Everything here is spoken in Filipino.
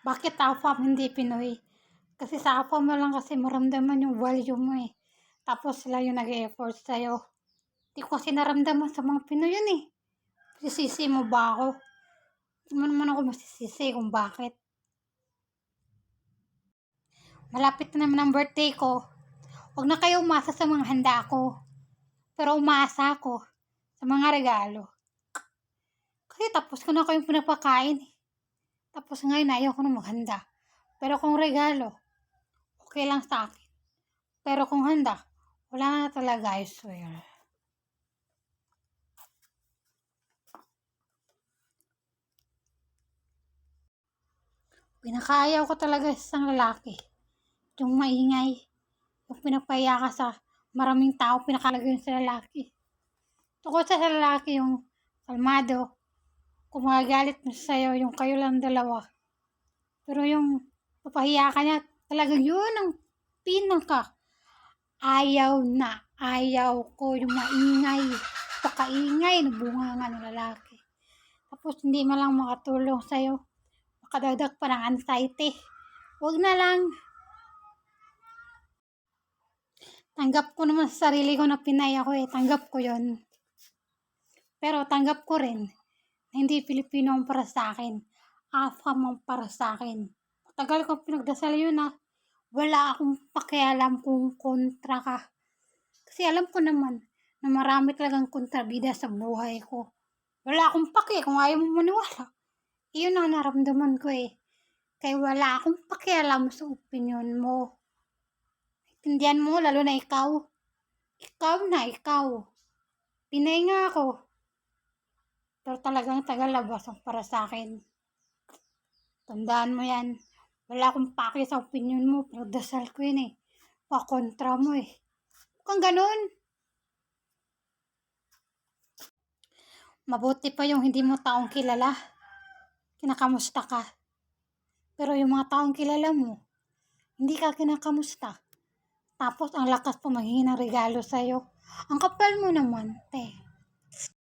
Bakit AFAM hindi Pinoy? Kasi sa AFAM mo lang kasi maramdaman yung value mo eh. Tapos sila yung nag-e-effort sa'yo. Di ko kasi naramdaman sa mga Pinoy yun eh. Sisisi mo ba ako? Di mo naman ako masisisi kung bakit. Malapit na naman ang birthday ko. Huwag na kayo umasa sa mga handa ko. Pero umasa ako sa mga regalo. Kasi tapos ko na kayong pinapakain eh. Tapos ngayon ayaw ko na maghanda. Pero kung regalo, okay lang sa akin. Pero kung handa, wala na talaga, I swear. Pinakaayaw ko talaga sa isang lalaki. Yung maingay. Yung pinapaya ka sa maraming tao, pinakalagay yun sa lalaki. Tukod sa lalaki yung kalmado. Kung magagalit mo sa'yo, yung kayo lang dalawa. Pero yung papahiya ka niya, talagang yun ang pinaka ayaw na ayaw ko, yung maingay, pakaingay na bunganga ng lalaki. Tapos hindi man lang makatulong sa'yo, makadagdag pa ng anxiety. Huwag na lang. Tanggap ko naman sa sarili ko na Pinay ako eh, tanggap ko yon. Pero tanggap ko rin na hindi Pilipino ang para sa akin, AFAM ang para sa akin. Matagal ko pinagdasal yun na wala akong pakialam kung kontra ka. Kasi alam ko naman na marami talagang kontrabida sa buhay ko. Wala akong paki kung ayaw mo maniwala. Iyon ang naramdaman ko eh. Kaya wala akong pakialam sa opinion mo. Intindihan mo, lalo na ikaw. Ikaw na ikaw. Pinay nga ako. Pero talagang tagalabas ang para sa akin. Tandaan mo yan. Wala akong paki sa opinion mo. Pinagdasal ko yun eh. Pakontra mo eh. Kung ganun. Mabuti pa yung hindi mo taong kilala. Kinakamusta ka. Pero yung mga taong kilala mo, hindi ka kinakamusta. Tapos ang lakas pa maghingi ng regalo sa'yo. Ang kapal mo naman, te.